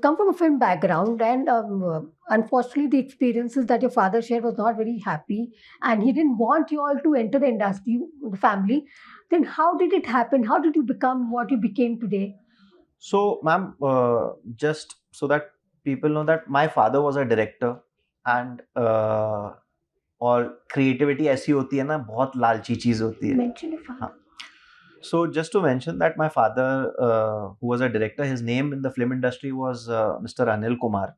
come from a film background, and unfortunately, the experiences that your father shared was not very happy, and he didn't want you all to enter the industry, the family. Then, how did it happen? How did you become what you became today? So, ma'am, just so that people know that my father was a director, and और creativity ऐसी होती है ना, बहुत लालची चीज होती है. Mention your father. हाँ. So just to mention that my father, who was a director, his name in the film industry was Mr. Anil Kumar.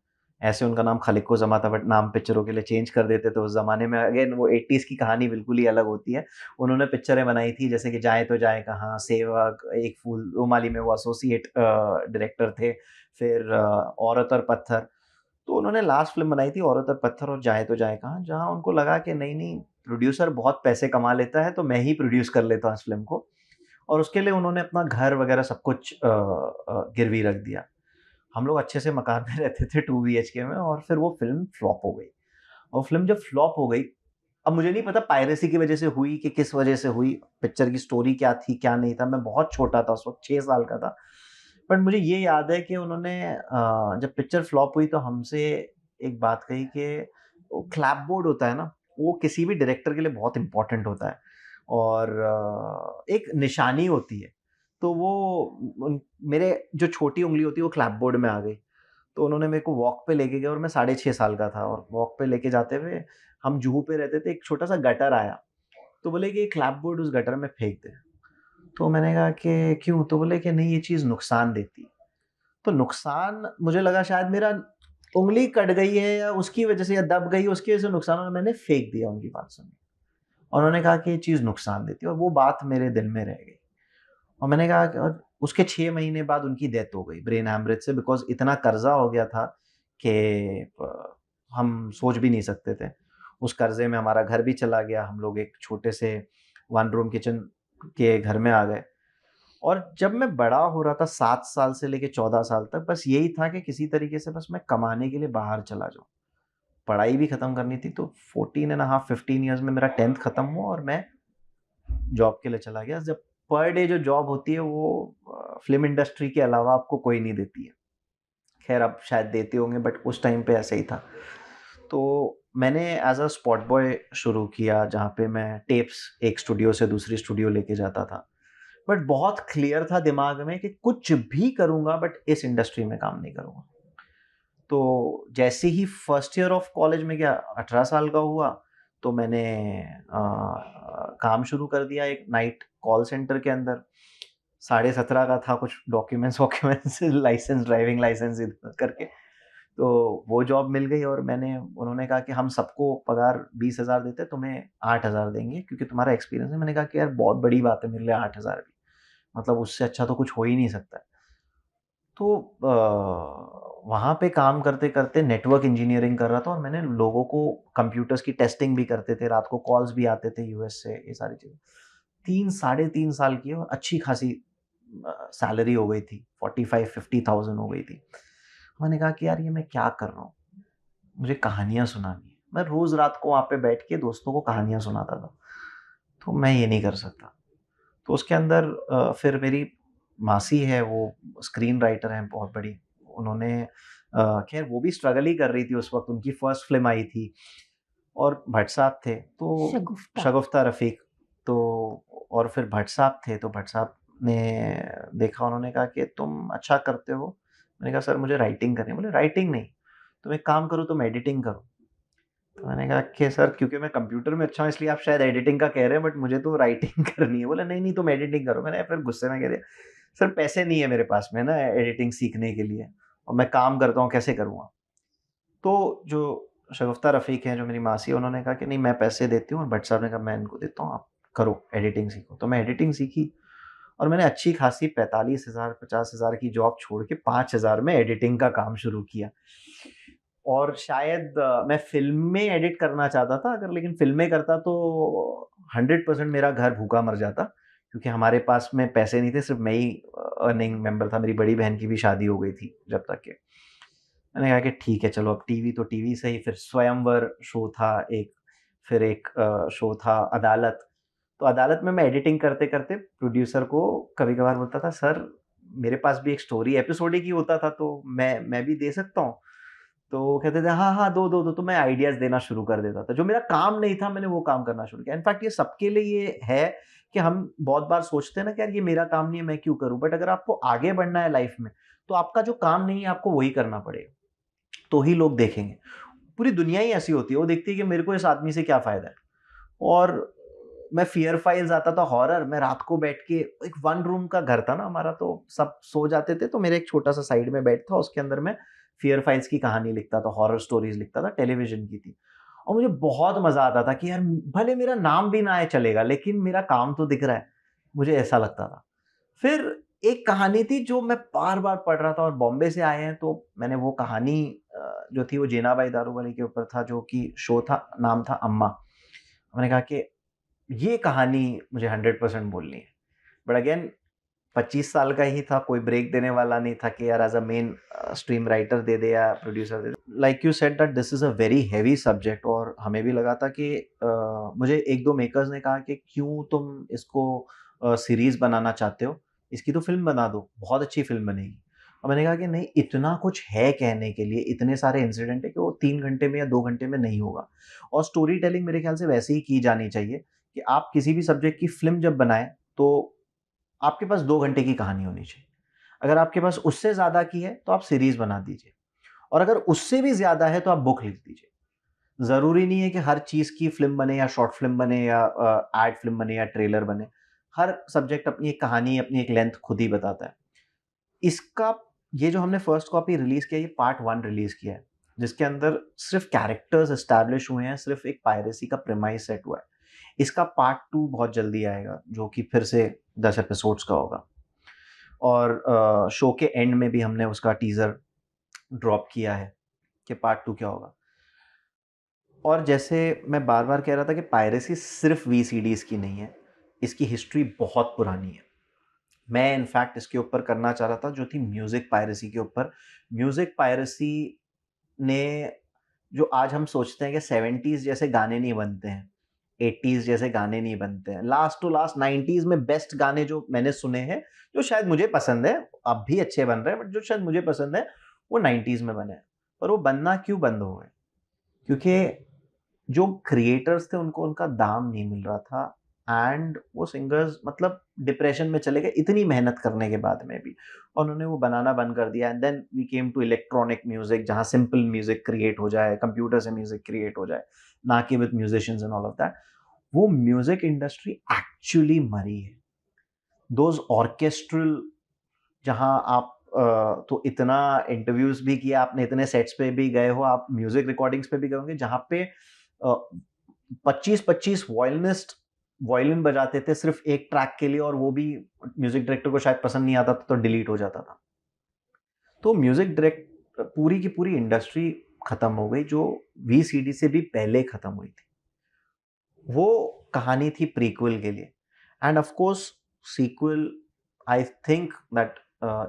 ऐसे उनका नाम खलिको जमा था, बट नाम पिक्चरों के लिए चेंज कर देते थे उस जमाने में. अगेन वो 80s की कहानी बिल्कुल ही अलग होती है. उन्होंने पिक्चरें बनाई थी जैसे कि जाए तो जाए कहाँ, सेवक, एक फूल उमाली में वो एसोसिएट डायरेक्टर थे. फिर औरत और पत्थर. तो उन्होंने लास्ट फिल्म बनाई थी औरत और पत्थर और जाए तो जाए कहाँ, जहाँ उनको लगा कि नहीं नहीं, प्रोड्यूसर बहुत पैसे कमा लेता है तो मैं ही प्रोड्यूस कर लेता हूँ इस फिल्म को. और उसके लिए उन्होंने अपना घर वगैरह सब कुछ गिरवी रख दिया. हम लोग अच्छे से मकान में रहते थे 2 बीएचके में, और फिर वो फ़िल्म फ्लॉप हो गई. और फ़िल्म जब फ्लॉप हो गई, अब मुझे नहीं पता पायरेसी की वज़ह से हुई कि किस वज़ह से हुई, पिक्चर की स्टोरी क्या थी, क्या नहीं था, मैं बहुत छोटा था उस वक़्त, 6 साल का था. बट मुझे ये याद है कि उन्होंने जब पिक्चर फ्लॉप हुई तो हमसे एक बात कही कि वो क्लैप बोर्ड होता है ना, वो किसी भी डायरेक्टर के लिए बहुत इम्पोर्टेंट होता है, और एक निशानी होती है. तो वो मेरे जो छोटी उंगली होती है वो क्लैप बोर्ड में आ गई. तो उन्होंने मेरे को वॉक पे लेके गए, और मैं 6.5 साल का था, और वॉक पे लेके जाते हुए, हम जुहू पे रहते थे, एक छोटा सा गटर आया. तो बोले कि क्लैप बोर्ड उस गटर में फेंक दे. तो मैंने कहा कि क्यों? तो बोले कि नहीं, ये चीज़ नुकसान देती है. तो नुकसान, मुझे लगा शायद मेरा उंगली कट गई है या उसकी वजह से, या दब गई उसकी वजह से नुकसान, और मैंने फेंक दिया उनकी बात सुन. और उन्होंने कहा कि ये चीज़ नुकसान देती है, और वो बात मेरे दिल में रह गई. और मैंने कहा कि, और उसके 6 महीने बाद उनकी डेथ हो गई ब्रेन हैमरेज से, बिकॉज़ इतना कर्ज़ा हो गया था कि हम सोच भी नहीं सकते थे. उस कर्ज़े में हमारा घर भी चला गया, हम लोग एक छोटे से 1 रूम किचन के घर में आ गए. और जब मैं बड़ा हो रहा था 7 साल से लेके 14 साल तक, बस यही था कि किसी तरीके से बस मैं कमाने के लिए बाहर चला जाऊँ. पढ़ाई भी खत्म करनी थी, तो 14 एंड अ हाल्फ 15 इयर्स में मेरा 10th खत्म हुआ और मैं जॉब के लिए चला गया. जब पर डे जो जॉब होती है वो फ़िल्म इंडस्ट्री के अलावा आपको कोई नहीं देती है. ख़ैर अब शायद देते होंगे, बट उस टाइम पे ऐसे ही था. तो मैंने एज़ अ स्पॉट बॉय शुरू किया, जहाँ पे मैं टेप्स एक स्टूडियो से दूसरी स्टूडियो लेके जाता था. बट बहुत क्लियर था दिमाग में कि कुछ भी करूँगा, बट इस इंडस्ट्री में काम नहीं करूँगा. तो जैसे ही फर्स्ट ईयर ऑफ कॉलेज में गया, 18 साल का हुआ, तो मैंने काम शुरू कर दिया एक नाइट कॉल सेंटर के अंदर. 17.5 का था, कुछ डॉक्यूमेंट्स वॉक्यूमेंट्स लाइसेंस, ड्राइविंग लाइसेंस इधर करके. तो वो जॉब मिल गई, और मैंने उन्होंने कहा कि हम सबको पगार 20,000 देते हैं, तुम्हें 8,000 देंगे क्योंकि तुम्हारा एक्सपीरियंस है. मैंने कहा कि यार बहुत बड़ी बात है मेरे लिए 8,000 भी, मतलब उससे अच्छा तो कुछ हो ही नहीं सकता है. तो वहाँ पे काम करते-करते नेटवर्क इंजीनियरिंग कर रहा था, और मैंने लोगों को कंप्यूटर्स की टेस्टिंग भी करते थे, रात को कॉल्स भी आते थे यूएस से, ये सारी चीज़ें. 3 साढ़े 3 साल की, और अच्छी खासी सैलरी हो गई थी, 45-50,000 हो गई थी. मैंने कहा कि यार ये मैं क्या कर रहा हूँ? मुझे कहानियाँ सुनानी है. मैं रोज़ रात को वहाँ पे बैठ के दोस्तों को कहानियाँ सुनाता था. तो मैं ये नहीं कर सकता. तो उसके अंदर फिर मेरी मासी है, वो स्क्रीन राइटर हैं बहुत बड़ी. उन्होंने ख़ैर वो भी स्ट्रगल ही कर रही थी उस वक़्त, उनकी फर्स्ट फ़िल्म आई थी, और भट्ट साहब थे, तो Shagufta. शगुफ्ता रफ़ीक. तो और फिर भट्ट साहब थे, तो भट्ट साहब ने देखा, उन्होंने कहा कि तुम अच्छा करते हो. मैंने कहा सर मुझे राइटिंग करनी है. बोले राइटिंग नहीं, तुम एक काम करो, तुम एडिटिंग करो. तो मैंने कहा कि सर क्योंकि मैं कंप्यूटर में अच्छा हूँ इसलिए आप शायद एडिटिंग का कह रहे हैं, बट मुझे तो राइटिंग करनी है. बोला नहीं नहीं, तुम एडिटिंग करो. मैंने फिर गुस्से में कह दिया, सर पैसे नहीं है मेरे पास में ना एडिटिंग सीखने के लिए, और मैं काम करता हूँ, कैसे करूँगा. तो जो शगुफ्ता रफ़ीक हैं, जो मेरी मासी है, उन्होंने कहा कि नहीं मैं पैसे देती हूँ, और भट्ट साहब ने कहा मैं इनको देता हूँ, आप करो एडिटिंग सीखो. तो मैं एडिटिंग सीखी, और मैंने अच्छी खासी 45,000 50,000 की जॉब छोड़ के 5,000 में एडिटिंग का काम शुरू किया. और शायद मैं फ़िल्में एडिट करना चाहता था अगर, लेकिन फ़िल्में करता तो 100% मेरा घर भूखा मर जाता, क्योंकि हमारे पास में पैसे नहीं थे, सिर्फ़ मैं ही अर्निंग मेंबर था. मेरी बड़ी बहन की भी शादी हो गई थी जब तक के. मैंने कहा कि ठीक है चलो, अब टीवी तो टीवी से ही. फिर स्वयंवर शो था एक, फिर एक शो था अदालत. तो अदालत में मैं एडिटिंग करते-करते प्रोड्यूसर को कभी-कभार बोलता था, सर मेरे पास भी एक स्टोरी एपिसोडिक ही होता था, तो मैं भी दे सकता हूँ। तो वो कहते थे, हाँ, हाँ, दो, तो मैं आइडियाज़ देना शुरू कर देता था। जो मेरा काम नहीं था, मैंने वो काम करना शुरू किया। इनफैक्ट ये सबके लिए ये है कि हम बहुत बार सोचते हैं ना कि यार ये मेरा काम नहीं है, मैं क्यों करूँ? बट अगर आपको आगे बढ़ना है लाइफ़ में, तो आपका जो काम नहीं है, आपको वही करना पड़ेगा, तो ही लोग देखेंगे। पूरी दुनिया ही ऐसी होती है, वो देखती है कि मेरे को इस आदमी से क्या फ़ायदा है। और मैं फ़ियर फाइल्स आता था, हॉरर, मैं रात को बैठ के, एक 1 रूम का घर था ना हमारा, तो सब सो जाते थे, तो मेरा एक छोटा-सा साइड में बेड था, उसके अंदर मैं फ़ियर फाइल्स की कहानी लिखता था, हॉरर स्टोरीज़ लिखता था, टेलीविज़न की थी। और मुझे बहुत मज़ा आता था कि यार भले मेरा नाम भी ना आए चलेगा, लेकिन मेरा काम तो दिख रहा है, मुझे ऐसा लगता था। फिर एक कहानी थी जो मैं बार-बार पढ़ रहा था, और बॉम्बे से आए हैं तो मैंने वो कहानी जो थी वो जीनाबाई दारूवाली के ऊपर था, जो कि शो था, नाम था अम्मा। मैंने कहा कि ये कहानी मुझे 100% बोलनी है। बट अगेन 25 साल का ही था, कोई ब्रेक देने वाला नहीं था कि यार as a mainstream writer दे दे या प्रोड्यूसर दे दे। Like you said that this is a very heavy subject, और हमें भी लगा था कि मुझे 1-2 मेकर्स ने कहा कि क्यों तुम इसको सीरीज़ बनाना चाहते हो? इसकी तो फ़िल्म बना दो, बहुत अच्छी फ़िल्म बनेगी। और मैंने कहा कि नहीं, इतना कुछ है कहने के लिए, इतने सारे इंसिडेंट है कि वो 3 घंटे में या 2 घंटे में नहीं होगा। और स्टोरी टेलिंग मेरे ख्याल से वैसे ही की जानी चाहिए कि आप किसी भी सब्जेक्ट की फ़िल्म जब बनाएँ, तो आपके पास 2 घंटे की कहानी होनी चाहिए। अगर आपके पास उससे ज़्यादा की है, तो आप सीरीज़ बना दीजिए, और अगर उससे भी ज़्यादा है, तो आप बुक लिख दीजिए। ज़रूरी नहीं है कि हर चीज़ की फ़िल्म बने, या शॉर्ट फ़िल्म बने, या एड फ़िल्म बने, या ट्रेलर बने। हर सब्जेक्ट अपनी एक कहानी, अपनी एक लेंथ खुद ही बताता है। इसका ये जो हमने फर्स्ट कॉपी रिलीज़ किया, ये पार्ट 1 रिलीज़ किया है, जिसके अंदर सिर्फ़ कैरेक्टर्स एस्टैब्लिश हुए हैं, सिर्फ़ एक पायरेसी का प्रीमाइस सेट हुआ है। इसका पार्ट 2 बहुत जल्दी आएगा, जो कि फिर से 10 एपिसोड्स का होगा। और शो के एंड में भी हमने उसका टीज़र ड्रॉप किया है कि पार्ट 2 क्या होगा। और जैसे मैं बार-बार कह रहा था कि पायरेसी सिर्फ़ वीसीडीज़ की नहीं है, इसकी हिस्ट्री बहुत पुरानी है। मैं इनफैक्ट इसके ऊपर करना चाह रहा था, जो थी म्यूज़िक पायरेसी के ऊपर। म्यूज़िक पायरेसी ने, जो आज हम सोचते हैं कि 70s जैसे गाने नहीं बनते हैं, 80s जैसे गाने नहीं बनते हैं। लास्ट टू लास्ट 90s में बेस्ट गाने जो मैंने सुने हैं, जो शायद मुझे पसंद है, अब भी अच्छे बन रहे हैं, बट जो शायद मुझे पसंद है, वो 90s में बने हैं। पर वो बनना क्यों बंद हो गए? क्योंकि जो क्रिएटर्स थे, उनको उनका दाम नहीं मिल रहा था, एंड वो सिंगर्स मतलब डिप्रेशन में चले गए इतनी मेहनत करने के बाद में भी, और उन्होंने वो बनाना बंद कर दिया। And then we came to electronic music, जहाँ सिंपल म्यूजिक क्रिएट हो जाए, कंप्यूटर से म्यूजिक क्रिएट हो जाए, ना कि with musicians and all of that. वो म्यूजिक इंडस्ट्री एक्चुअली मरी है। दोज ऑर्केस्ट्रल, जहाँ आप तो इतना इंटरव्यूज भी किया आपने, इतने सेट्स पे भी गए हो, आप म्यूजिक रिकॉर्डिंग्स पे भी गए होंगे, जहाँ पे 25-25 वॉयलिनिस्ट वॉयलिन बजाते थे सिर्फ एक ट्रैक के लिए, और वो भी म्यूजिक डायरेक्टर को शायद पसंद नहीं आता था, तो डिलीट हो जाता था। तो म्यूजिक डायरेक्ट पूरी की पूरी इंडस्ट्री खत्म हो गई, जो वीसीडी से भी पहले खत्म हुई थी। वो कहानी थी प्रीक्वल के लिए, and of course sequel, I think that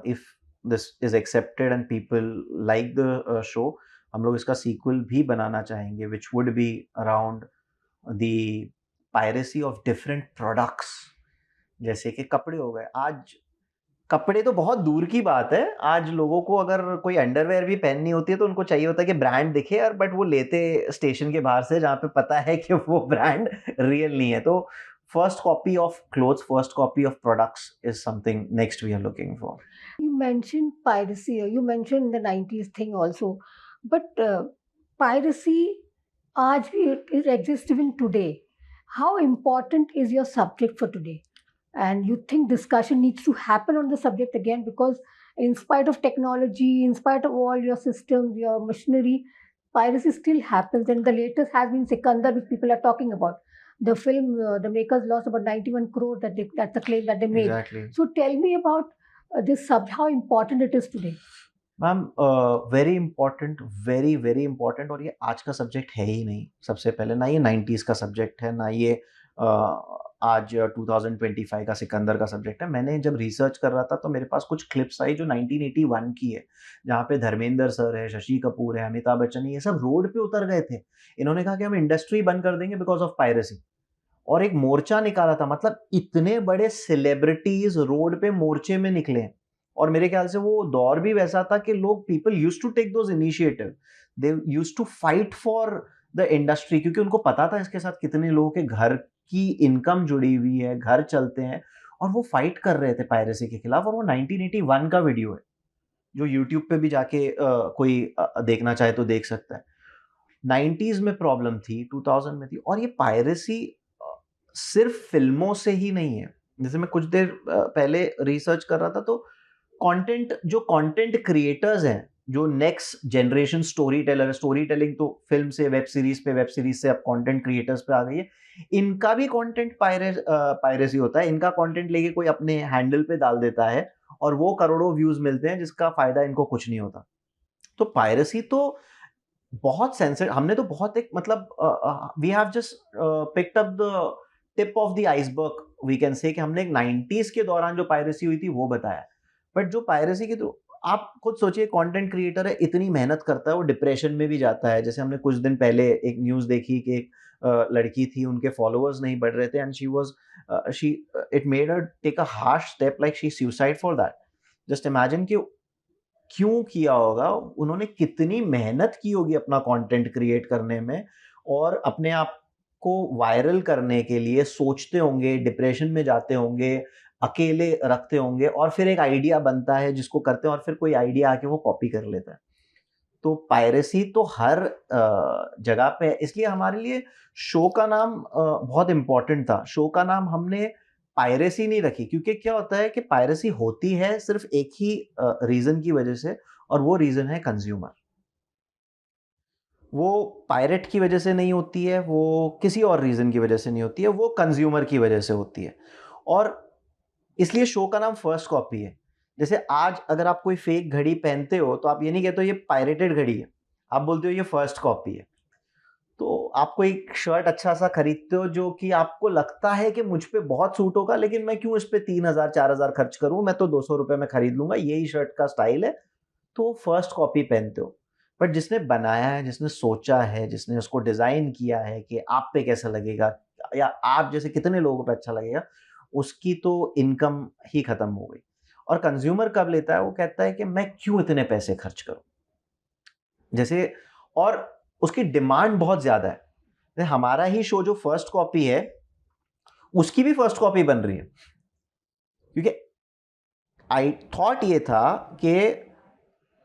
if this is accepted and people like the show, हम लोग इसका सीक्वल भी बनाना चाहेंगे, which would be around the piracy of different products. जैसे कि कपड़े हो गए, आज कपड़े तो बहुत दूर की बात है, आज लोगों को अगर कोई अंडरवेयर भी पहननी होती है, तो उनको चाहिए होता है कि ब्रांड दिखे यार, बट वो लेते स्टेशन के बाहर से, जहाँ पे पता है कि वो ब्रांड रियल नहीं है। तो first copy of clothes, first copy of products is something next we are looking for. You mentioned piracy, you mentioned the 90s thing also, but piracy आज भी it exists even today. How important is your subject for today? And you think discussion needs to happen on the subject again, because in spite of technology, in spite of all your systems, your machinery, piracy still happens. And the latest has been Sikandar, which people are talking about. The film, the makers lost about 91 crore, that's the claim that they made. Exactly. So tell me about this how important it is today. Ma'am very important, very very important, और ये आज का subject है ही नहीं। सबसे पहले ना ये 90s का सब्जेक्ट है, ना ये आज 2025 का सिकंदर का सब्जेक्ट है। मैंने जब रिसर्च कर रहा था, तो मेरे पास कुछ क्लिप्स आई जो 1981 की है, जहाँ पे धर्मेंद्र सर है, शशि कपूर है, अमिताभ बच्चन है, ये सब रोड पे उतर गए थे। इन्होंने कहा कि हम इंडस्ट्री बंद कर देंगे बिकॉज ऑफ पायरेसी, और एक मोर्चा निकाला था। मतलब इतने बड़े सेलिब्रिटीज रोड पे मोर्चे में निकले, और मेरे ख्याल से वो दौर भी वैसा था कि लोग people used to take those initiative, they used to fight for the industry, क्योंकि उनको पता था इसके साथ कितने लोगों के घर की इनकम जुड़ी हुई है, घर चलते हैं, और वो फाइट कर रहे थे पायरेसी के खिलाफ। और वो 1981 का वीडियो है, जो यूट्यूब पे भी जाके कोई देखना चाहे तो देख सकता है। 90s में प्रॉब्लम थी, 2000 में थी, और ये पायरेसी सिर्फ फिल्मों से ही नहीं है। जैसे मैं कुछ देर पहले रिसर्च कर रहा था, तो कंटेंट क्रिएटर्स हैं, जो नेक्स्ट जनरेशन स्टोरी टेलर है, स्टोरी टेलिंग तो फिल्म से वेब सीरीज पे, वेब सीरीज से अब कंटेंट क्रिएटर्स पे आ गई है, इनका भी कंटेंट पायरेसी होता है। इनका कंटेंट लेके कोई अपने हैंडल पे डाल देता है और वो करोड़ों व्यूज मिलते हैं, जिसका फायदा इनको कुछ नहीं होता। तो पायरेसी तो बहुत सेंसिटिव, हमने तो बहुत एक मतलब we have just picked up the tip of the iceberg, we can say, कि हमने एक 90s के दौरान जो पायरेसी हुई थी वो बताया। बट जो पायरेसी की, तो आप खुद सोचिए, कंटेंट क्रिएटर है, इतनी मेहनत करता है, वो डिप्रेशन में भी जाता है। जैसे हमने कुछ दिन पहले एक न्यूज़ देखी कि एक लड़की थी, उनके फॉलोअर्स नहीं बढ़ रहे थे, and she it made her take a harsh step, like she suicide for that. Just imagine कि क्यों किया होगा, उन्होंने कितनी मेहनत की होगी अपना कंटेंट क्रिएट करने में, और अपने आप को वायरल करने के लिए सोचते होंगे, डिप्रेशन में जाते होंगे, अकेले रखते होंगे, और फिर एक आइडिया बनता है जिसको करते हैं, और फिर कोई आइडिया आके वो कॉपी कर लेता है। तो पायरेसी तो हर जगह पे है। इसलिए हमारे लिए शो का नाम बहुत इम्पोर्टेंट था। शो का नाम हमने पायरेसी नहीं रखी, क्योंकि क्या होता है कि पायरेसी होती है सिर्फ एक ही रीजन की वजह से, और वो रीजन है कंज्यूमर। वो पायरेट की वजह से नहीं होती है, वो किसी और रीजन की वजह से नहीं होती है, वो कंज्यूमर की वजह से होती है। और इसलिए शो का नाम फर्स्ट कॉपी है। जैसे आज अगर आप कोई फेक घड़ी पहनते हो, तो आप ये नहीं कहते हो ये पायरेटेड घड़ी है, आप बोलते हो ये फर्स्ट कॉपी है। तो आप कोई शर्ट अच्छा सा खरीदते हो जो कि आपको लगता है कि मुझ पे बहुत सूट होगा, लेकिन मैं क्यों इस पे 3000 4000 खर्च करूं, मैं तो 200 रुपए में खरीद लूंगा, यही शर्ट का स्टाइल है, तो फर्स्ट कॉपी पहनते हो। बट जिसने बनाया है, जिसने सोचा है, जिसने उसको डिजाइन किया है कि आप पे कैसा लगेगा, या आप जैसे कितने लोगों पे अच्छा लगेगा, उसकी तो इनकम ही खत्म हो गई। और कंज्यूमर कब लेता है, वो कहता है कि मैं क्यों इतने पैसे खर्च करूं, जैसे, और उसकी डिमांड बहुत ज्यादा है। जैसे हमारा ही शो जो फर्स्ट कॉपी है, उसकी भी फर्स्ट कॉपी बन रही है, क्योंकि आई थॉट ये था कि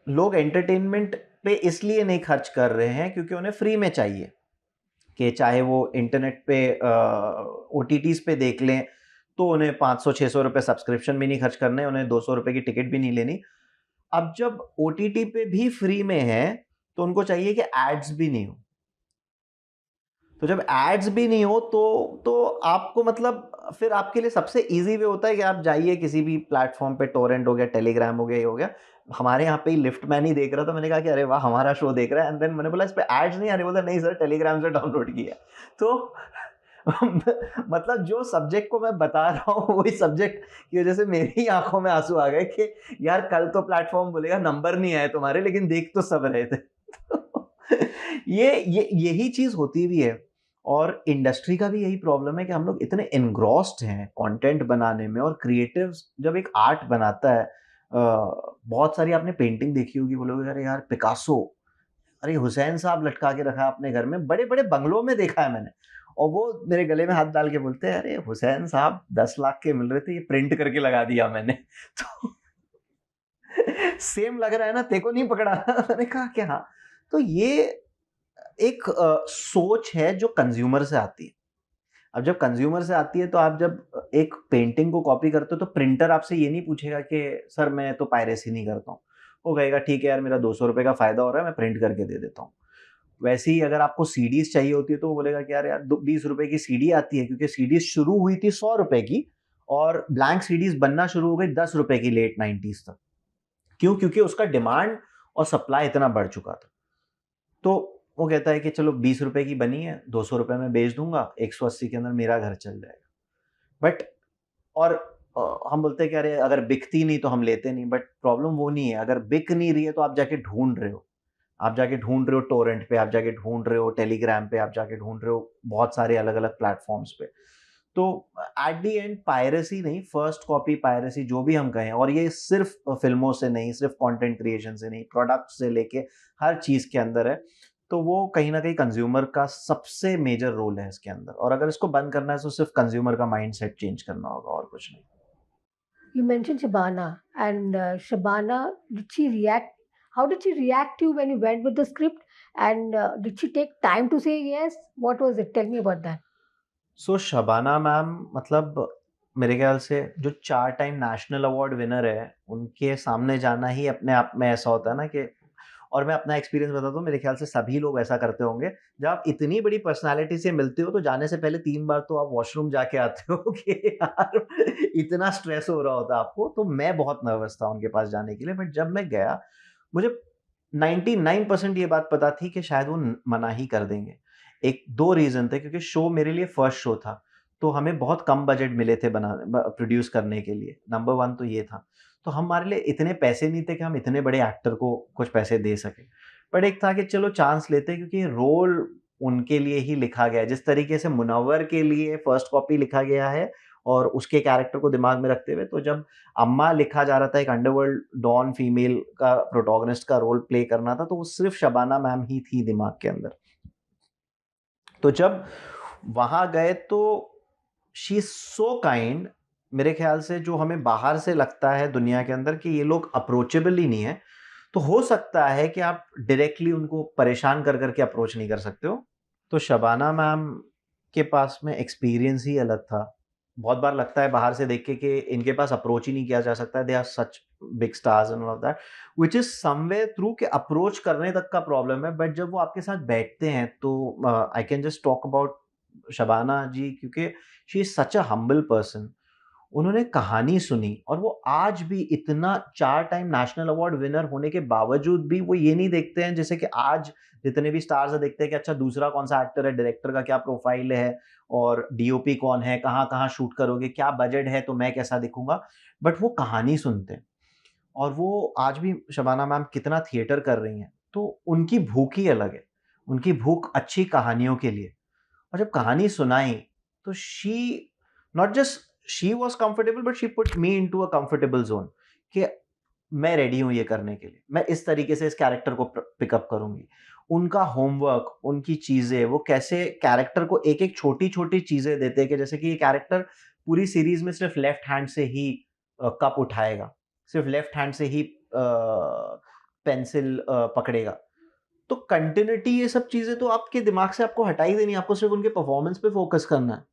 लोग एंटरटेनमेंट पे इसलिए नहीं खर्च कर रहे हैं क्योंकि उन्हें फ्री में चाहिए, कि चाहे वो इंटरनेट पे ओटीटीज पे देख लें, तो उन्हें 500-600 रुपए सब्सक्रिप्शन भी नहीं खर्च करने, उन्हें 200 रुपए की टिकट भी नहीं लेनी। अब जब ओटीटी पे भी फ्री में है, तो उनको चाहिए कि एड्स भी नहीं हो। तो जब एड्स भी नहीं हो, तो आपको मतलब फिर आपके लिए सबसे इजी वे होता है कि आप जाइए किसी भी प्लेटफॉर्म पे, टोरेंट हो गया, टेलीग्राम हो गया, ये हो गया। हमारे यहाँ पे ही लिफ्ट मैन ही देख रहा था, मैंने कहा कि अरे वाह, हमारा शो देख रहा है, एंड देन मैंने बोला इस पे एड्स नहीं आ रहे, बोला नहीं सर, टेलीग्राम से डाउनलोड किया। तो मतलब जो सब्जेक्ट को मैं बता रहा हूँ, वही सब्जेक्ट की वजह से मेरी आंखों में आंसू आ गए कि यार कल तो प्लेटफॉर्म बोलेगा नंबर नहीं आए तुम्हारे, लेकिन देख तो सब रहे थे। यही चीज होती भी है। और इंडस्ट्री का भी यही प्रॉब्लम है कि हम लोग इतने एनग्रॉस्ड हैं कंटेंट बनाने में, और क्रिएटिव्स जब एक आर्ट बनाता है, बहुत सारी आपने पेंटिंग देखी होगी, बोलोगे अरे यार पिकासो, अरे हुसैन साहब लटका के रखा है अपने घर में, बड़े बड़े बंगलों में देखा है मैंने, और वो मेरे गले में हाथ डाल के बोलते हैं अरे हुसैन साहब 10 लाख के मिल रहे थे, ये प्रिंट करके लगा दिया मैंने। तो सेम लग रहा है ना, तेको नहीं पकड़ा। मैंने कहा कि हाँ। तो ये एक सोच है जो कंज्यूमर से आती है। अब जब कंज्यूमर से आती है, तो आप जब एक पेंटिंग को कॉपी करते हो, तो प्रिंटर आपसे ये नहीं पूछेगा कि सर मैं तो पायरेसी नहीं करता हूँ। वो कहेगा ठीक है यार, मेरा 200 रुपए का फायदा हो रहा है, मैं प्रिंट करके दे देता हूँ। वैसे ही अगर आपको सीडीज चाहिए होती है, तो वो बोलेगा कि यार यार 20 रुपए की सीडी आती है, क्योंकि सीडीज शुरू हुई थी 100 रुपए की, और ब्लैंक सीडीज बनना शुरू हो गई 10 रुपए की लेट 90s तक। क्यों? क्योंकि उसका डिमांड और सप्लाई इतना बढ़ चुका था। तो वो कहता है कि चलो 20 रुपए की बनी है, 200 रुपए में बेच दूंगा, 180 के अंदर मेरा घर चल जाएगा। बट और हम बोलते हैं कि अरे अगर बिकती नहीं तो हम लेते नहीं, बट प्रॉब्लम वो नहीं है। अगर बिक नहीं रही है, तो आप जाके ढूंढ रहे हो, आप जाके ढूंढ रहे हो टोरेंट पे, आप जाके ढूंढ रहे हो टेलीग्राम पे, आप जाके ढूंढ रहे हो बहुत सारे अलग अलग प्लेटफॉर्म्स पे। तो एट द एंड पायरेसी नहीं, फर्स्ट कॉपी पायरेसी जो भी हम कहें, और ये सिर्फ फिल्मों से नहीं, सिर्फ कंटेंट क्रिएशन से नहीं, प्रोडक्ट से लेके हर चीज के अंदर है। तो वो कहीं ना कहीं कंज्यूमर का सबसे मेजर रोल है इसके अंदर, और अगर इसको बंद करना है तो सिर्फ कंज्यूमर का माइंडसेट चेंज करना होगा, और कुछ नहीं। You mentioned Shabana, and Shabana, did she react? How did she react to you when you went with the script? And did she take time to say yes? What was it? Tell me about that. So Shabana ma'am, मतलब मेरे ख्याल से जो 4 time national award winner है, उनके सामने जाना ही अपने आप में ऐसा होता है ना कि, और मैं अपना एक्सपीरियंस बताता हूँ, मेरे ख्याल से सभी लोग ऐसा करते होंगे। जब आप इतनी बड़ी पर्सनैलिटी से मिलते हो तो जाने से पहले 3 बार तो आप वॉशरूम जाके आते हो कि यार इतना स्ट्रेस हो रहा होता है आपको। तो मैं बहुत नर्वस था उनके पास जाने के लिए, बट जब मैं गया, मुझे 99% ये बात पता थी कि शायद वो मना ही कर देंगे। एक 2 रीज़न थे, क्योंकि शो मेरे लिए फर्स्ट शो था, तो हमें बहुत कम बजट मिले थे प्रोड्यूस करने के लिए। नंबर 1 तो ये था। तो हमारे लिए इतने पैसे नहीं थे कि हम इतने बड़े एक्टर को कुछ पैसे दे सकें। बट एक था कि चलो चांस लेते हैं, क्योंकि रोल उनके लिए ही लिखा गया है। जिस तरीके से मुनव्वर के लिए फर्स्ट कॉपी लिखा गया है और उसके कैरेक्टर को दिमाग में रखते हुए, तो जब अम्मा लिखा जा रहा था, एक अंडरवर्ल्ड डॉन फीमेल का प्रोटोगनिस्ट का रोल प्ले करना था, तो वो सिर्फ शबाना मैम ही थी दिमाग के अंदर। तो जब वहां गए तो शी इज सो काइंड। मेरे ख्याल से जो हमें बाहर से लगता है दुनिया के अंदर कि ये लोग अप्रोचेबल ही नहीं है, तो हो सकता है कि आप डायरेक्टली उनको परेशान कर करके अप्रोच नहीं कर सकते हो। तो शबाना मैम के पास में एक्सपीरियंस ही अलग था। बहुत बार लगता है बाहर से देख के कि इनके पास अप्रोच ही नहीं किया जा सकता है, they are such big stars and all of that, which is somewhere through कि अप्रोच करने तक का प्रॉब्लम है। बट जब वो आपके साथ बैठते हैं तो I can just talk about Shabana ji, क्योंकि she is such a humble person. उन्होंने कहानी सुनी, और वो आज भी इतना 4 टाइम नेशनल अवार्ड विनर होने के बावजूद भी वो ये नहीं देखते हैं, जैसे कि आज जितने भी स्टार्स हैं देखते हैं कि अच्छा दूसरा कौन सा एक्टर है, डायरेक्टर का क्या प्रोफाइल है, और डीओपी कौन है, कहाँ-कहाँ शूट करोगे, क्या बजट है, तो मैं कैसा दिखूँगा। बट वो कहानी सुनते हैं, और वो आज भी शबाना मैम कितना थिएटर कर रही हैं, तो उनकी भूख ही अलग है। उनकी भूख अच्छी कहानियों के लिए। और जब कहानी सुनाई तो she not just she was comfortable, but she put me into a comfortable zone कि मैं रेडी हूं ये करने के लिए, मैं इस तरीके से इस कैरेक्टर को पिकअप करूंगी। उनका होमवर्क, उनकी चीजें, वो कैसे कैरेक्टर को एक एक छोटी छोटी चीजें देते हैं, कि जैसे कि ये कैरेक्टर पूरी सीरीज में सिर्फ लेफ्ट हैंड से ही कप उठाएगा, सिर्फ लेफ्ट हैंड से ही पेंसिल पकड़ेगा। तो कंटिन्यूटी, ये सब चीजें तो आपके दिमाग से आपको हटा ही देनी है, आपको सिर्फ उनके परफॉर्मेंस पे फोकस करना है।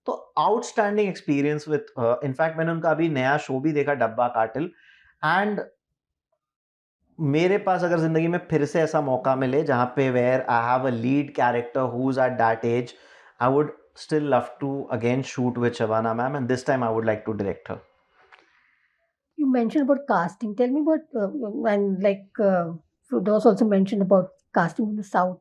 तो आउटस्टैंडिंग एक्सपीरियंस विद, इनफैक्ट मैंने उनका अभी नया शो भी देखा, डब्बा काटिल। एंड मेरे पास अगर जिंदगी में फिर से ऐसा मौका मिले जहां पे where I have a lead character who is at that age, I would still love to again shoot with Shabana ma'am, and this time I would like to direct her. You mentioned about casting. Tell me about and like those also mentioned about casting in the south.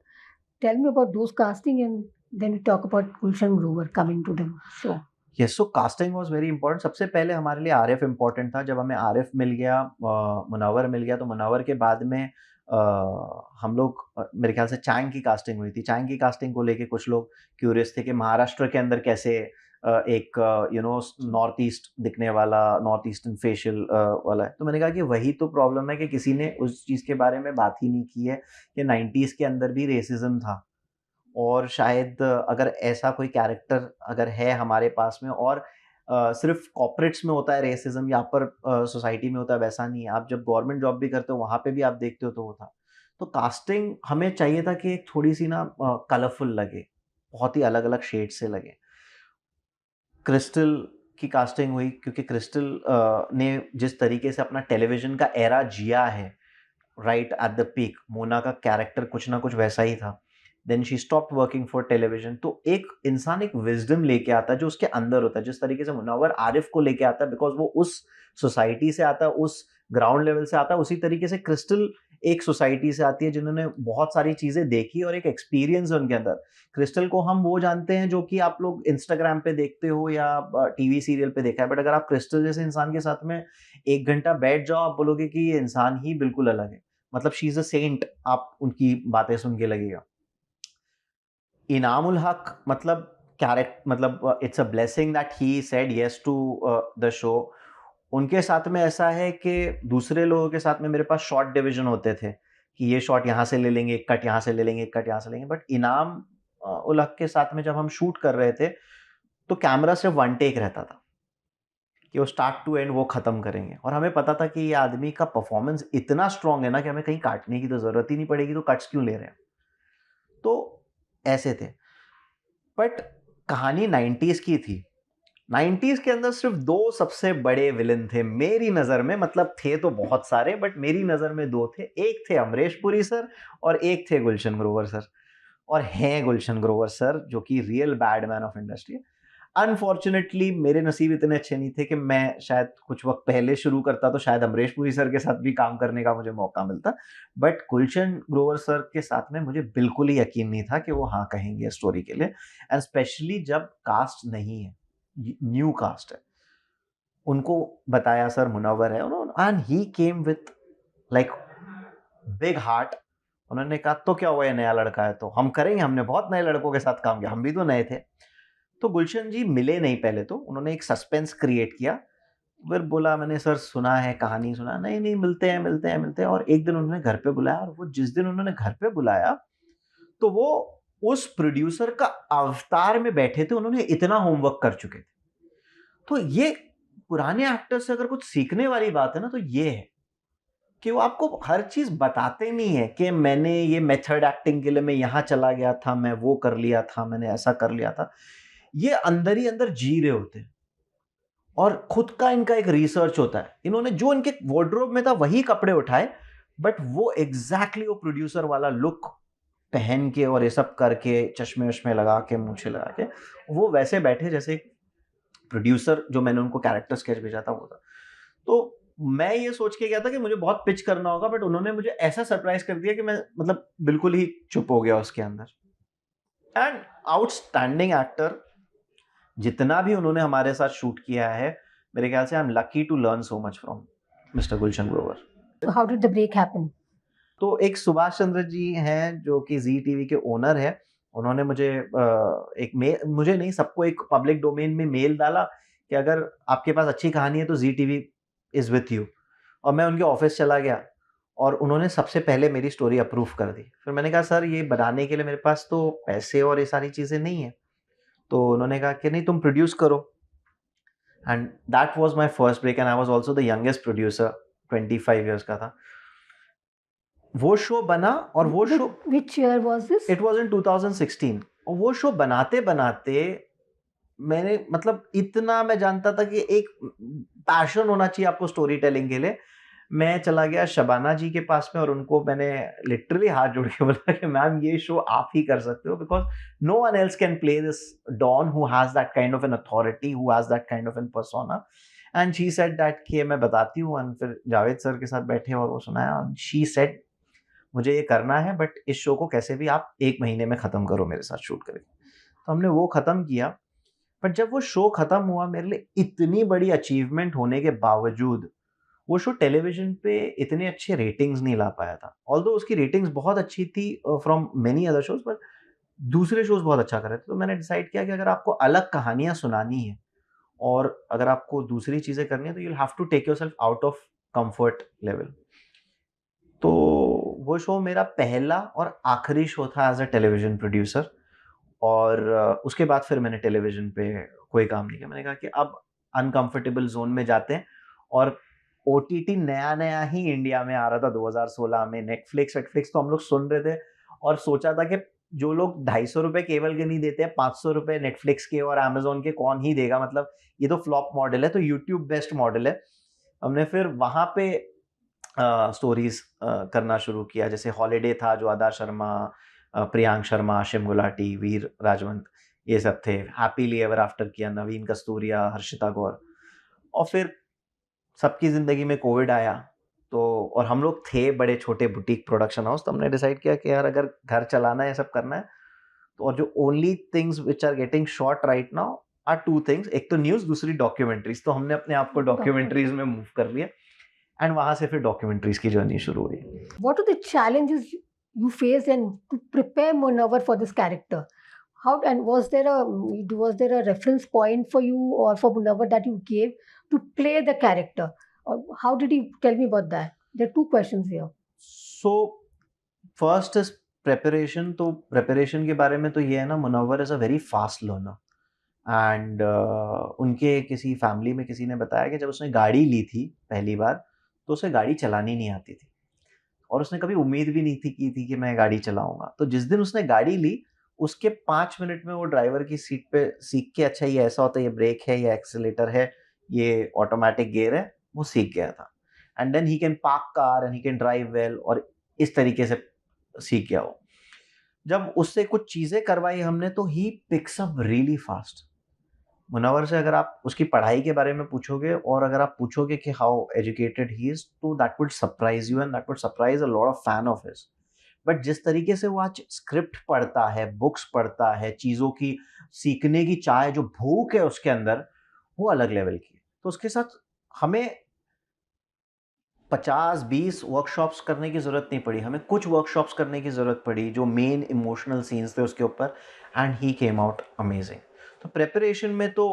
Tell me about those casting, and then we talk about Gulshan Grover coming to the show. Yes, so casting was very important. सबसे पहले हमारे लिए Arif important था। जब हमें आरिफ मिल गया, मुनव्वर मिल गया, तो मुनव्वर के बाद में हम लोग, मेरे ख्याल से चैंग की कास्टिंग हुई थी। चैंग की कास्टिंग को लेके कुछ लोग क्यूरियस थे कि महाराष्ट्र के अंदर कैसे एक नॉर्थ ईस्ट दिखने वाला, नॉर्थ ईस्टर्न फेशियल वाला है। तो मैंने कहा कि वही तो प्रॉब्लम है कि किसी ने उस चीज़ के बारे में बात ही नहीं की है कि 90s के अंदर भी रेसिज्म था। और शायद अगर ऐसा कोई कैरेक्टर अगर है हमारे पास में, और सिर्फ कॉर्पोरेट्स में होता है रेसिज्म, या पर सोसाइटी में होता है, वैसा नहीं है। आप जब गवर्नमेंट जॉब भी करते हो वहाँ पे भी आप देखते हो तो वो था। तो कास्टिंग हमें चाहिए था कि एक थोड़ी-सी ना कलरफुल लगे, बहुत ही अलग-अलग शेड से लगे। क्रिस्टल की कास्टिंग हुई, क्योंकि क्रिस्टल ने जिस तरीके से अपना टेलीविज़न का एरा जिया है, right at the peak, Mona का कैरेक्टर कुछ ना कुछ वैसा ही था। Then she stopped working for television. तो एक इंसान एक विजडम लेके आता है जो उसके अंदर होता है, जिस तरीके से मुनव्वर आरिफ को लेके आता है, बिकॉज वो उस सोसाइटी से आता है, उस ग्राउंड लेवल से आता है। उसी तरीके से क्रिस्टल एक सोसाइटी से आती है जिन्होंने बहुत सारी चीजें देखी और एक एक्सपीरियंस है उनके अंदर। क्रिस्टल को हम वो जानते हैं जो कि आप लोग इंस्टाग्राम पे देखते हो या टीवी सीरियल पे देखा है, बट अगर आप क्रिस्टल जैसे इंसान के साथ में 1 घंटा बैठ जाओ, आप बोलोगे कि ये इंसान ही बिल्कुल अलग है। मतलब शी इज अ सेंट, आप उनकी बातें सुन के लगेगा। इनामुल हक, मतलब कैरेक्टर, मतलब it's a blessing that he said yes to the show. उनके साथ में ऐसा है कि दूसरे लोगों के साथ में मेरे पास शॉट डिवीजन होते थे कि ये शॉट यहाँ से ले लेंगे, एक कट यहाँ से ले लेंगे, एक कट यहाँ से लेंगे। बट इनाम उल हक के साथ में जब हम शूट कर रहे थे तो कैमरा सिर्फ वन टेक रहता था कि वो स्टार्ट टू एंड वो खत्म करेंगे, और हमें पता था कि ये आदमी का परफॉर्मेंस इतना स्ट्रांग है ना कि हमें कहीं काटने की तो जरूरत ही नहीं पड़ेगी, तो कट्स क्यों ले रहे हैं। तो ऐसे थे। बट कहानी 90s की थी। 90s के अंदर सिर्फ दो सबसे बड़े विलन थे मेरी नजर में, मतलब थे तो बहुत सारे बट मेरी नजर में दो थे। एक थे अमरीश पुरी सर और एक थे गुलशन ग्रोवर सर, और हैं गुलशन ग्रोवर सर जो कि real bad man of industry. Unfortunately मेरे नसीब इतने अच्छे नहीं थे कि मैं शायद कुछ वक्त पहले शुरू करता तो शायद अमरीश पुरी सर के साथ भी काम करने का मुझे मौका मिलता। बट गुलशन ग्रोवर सर के साथ में मुझे बिल्कुल ही यकीन नहीं था कि वो हाँ कहेंगे स्टोरी के लिए, एंड स्पेशली जब कास्ट नहीं है, न्यू कास्ट है। उनको बताया सर मुनव्वर है, उन्होंने and he came with like big heart. उन्होंने कहा तो क्या हुआ, ये नया लड़का है तो हम करेंगे, हमने बहुत नए लड़कों के साथ काम किया, हम भी तो नए थे। तो गुलशन जी मिले नहीं पहले, तो उन्होंने एक सस्पेंस क्रिएट किया। फिर बोला मैंने सर सुना है, कहानी सुना, नहीं नहीं मिलते हैं मिलते हैं मिलते हैं। और एक दिन उन्होंने घर पे बुलाया, और वो जिस दिन उन्होंने घर पे बुलाया तो वो उस प्रोड्यूसर का अवतार में बैठे थे, उन्होंने इतना होमवर्क कर चुके थे। तो ये पुराने एक्टर्स से अगर कुछ सीखने वाली बात है ना तो ये है कि वो आपको हर चीज बताते नहीं है कि मैंने ये मेथड एक्टिंग के लिए मैं यहाँ चला गया था, मैं वो कर लिया था, मैंने ऐसा कर लिया था। ये अंदर ही अंदर जी रहे होते हैं, और खुद का इनका एक रिसर्च होता है। इन्होंने जो इनके वार्डरोब में था वही कपड़े उठाए, बट वो एग्जैक्टली वो प्रोड्यूसर वाला लुक पहन के और ये सब करके, चश्मे वश्मे लगा के, मूछे लगा के, वो वैसे बैठे जैसे प्रोड्यूसर जो मैंने उनको कैरेक्टर स्केच भेजा था वो था। तो मैं ये सोच के गया था कि मुझे बहुत पिच करना होगा, बट उन्होंने मुझे ऐसा सरप्राइज कर दिया कि मैं मतलब बिल्कुल ही चुप हो गया उसके अंदर। एंड आउटस्टैंडिंग एक्टर, जितना भी उन्होंने हमारे साथ शूट किया है, मेरे ख्याल से I am lucky to learn so much from mister Gulshan Grover. So how did the break happen? तो एक सुभाष चंद्र जी हैं जो कि जी टीवी के ओनर है। उन्होंने मुझे एक मेल, मुझे नहीं सबको, एक पब्लिक डोमेन में मेल डाला कि अगर आपके पास अच्छी कहानी है तो जी टीवी इज विथ यू। और मैं उनके ऑफिस चला गया और उन्होंने सबसे पहले मेरी स्टोरी अप्रूव कर दी। फिर मैंने कहा सर ये बनाने के लिए मेरे पास तो पैसे और ये सारी चीज़ें नहीं है। तो उन्होंने कहा कि नहीं तुम प्रोड्यूस करो, and that was my first break, and I was also the youngest producer, 25 years का था। वो शो बना और वो show Which year was this? It was in 2016। और वो शो बनाते बनाते मैंने मतलब इतना मैं जानता था कि एक पैशन होना चाहिए आपको स्टोरी टेलिंग के लिए। मैं चला गया शबाना जी के पास में और उनको मैंने लिटरली हाथ जोड़ के बोला कि मैम ये शो आप ही कर सकते हो, because no one else can play this don who has that kind of an authority, who has that kind of an persona. And she said that कि मैं बताती हूँ। एंड फिर जावेद सर के साथ बैठे और वो सुनाया। शी सेड मुझे ये करना है, बट इस शो को कैसे भी आप 1 महीने में खत्म करो मेरे साथ शूट करके। तो हमने वो खत्म किया। बट जब वो शो खत्म हुआ, मेरे लिए इतनी बड़ी अचीवमेंट होने के बावजूद वो शो टेलीविजन पे इतने अच्छे रेटिंग्स नहीं ला पाया था। ऑल्दो उसकी रेटिंग्स बहुत अच्छी थी फ्रॉम मेनी अदर शोज, पर दूसरे शोज बहुत अच्छा कर रहे थे। तो मैंने डिसाइड किया कि अगर आपको अलग कहानियां सुनानी है और अगर आपको दूसरी चीजें करनी है तो you will have to take yourself out of comfort level. तो वो शो मेरा पहला और आखिरी शो था एज अ टेलीविजन प्रोड्यूसर। और उसके बाद फिर मैंने टेलीविजन पे कोई काम नहीं किया। मैंने कहा कि अब अनकंफर्टेबल जोन में जाते हैं। और ओटीटी नया नया ही इंडिया में आ रहा था 2016 में। नेटफ्लिक्स तो हम लोग सुन रहे थे और सोचा था कि जो लोग 250 रुपए केबल के नहीं देते हैं, 500 रुपए नेटफ्लिक्स के और अमेजोन के कौन ही देगा, मतलब ये तो फ्लॉप मॉडल है, तो यूट्यूब बेस्ट मॉडल है। हमने फिर वहां पे स्टोरीज करना शुरू किया। जैसे हॉलीडे था जो अदा शर्मा, प्रियांक शर्मा, शिम गुलाटी, वीर राजवंत ये सब थे। हैप्पीली एवर आफ्टर किया, नवीन कस्तूरिया, हर्षिता गौर। और फिर सबकी जिंदगी में कोविड आया तो, और हम लोग थे बड़े छोटे बुटीक प्रोडक्शन हाउस, तो हमने डिसाइड किया कि यार अगर घर चलाना है, सब करना है तो, और जो only things which are getting short right now are two things, एक तो न्यूज, दूसरी डॉक्यूमेंट्रीज। तो हमने अपने आप को डॉक्यूमेंट्रीज में मूव कर लिया एंड वहां से फिर डॉक्यूमेंट्रीज की जर्नी शुरू हुई। What are the challenges you faced and to prepare Munawar for this character? How and was there a reference point for you or for Munawar that you gave to play the character? Or how did he tell me about that? There are two questions here. So first is preparation. तो preparation के बारे में तो ये है ना, Munawar is a very fast learner. And उनके किसी फैमिली में किसी ने बताया कि जब उसने गाड़ी ली थी पहली बार, तो उसे गाड़ी चलानी नहीं आती थी और उसने कभी उम्मीद भी नहीं थी की थी कि मैं गाड़ी चलाऊंगा. तो जिस दिन उसने गाड़ी ली, उसके 5 मिनट में वो ड्राइवर की सीट पे सीख के, अच्छा ये ऐसा होता है, ये ब्रेक है, ये एक्सीलेटर है, ये ऑटोमेटिक गियर है, वो सीख गया था. And then he can park car and he can drive well, और इस तरीके से सीख गया वो. जब उससे कुछ चीजें करवाई हमने, तो he picks up really fast. Munawar से अगर आप उसकी पढ़ाई के बारे में पूछोगे और अगर आप पूछोगे कि हाउ एजुकेटेड ही इज, तो that would surprise you and that would surprise a lot of fan of his. But जिस तरीके से वो आज स्क्रिप्ट पढ़ता है, बुक्स पढ़ता है, चीज़ों की सीखने की चाह, जो भूख है उसके अंदर, वो अलग लेवल की है. तो उसके साथ हमें 50-20 वर्कशॉप्स करने की ज़रूरत नहीं पड़ी. हमें कुछ वर्कशॉप्स करने की ज़रूरत पड़ी जो मेन इमोशनल सीन्स थे उसके ऊपर, and he came out amazing. तो प्रिपरेशन में तो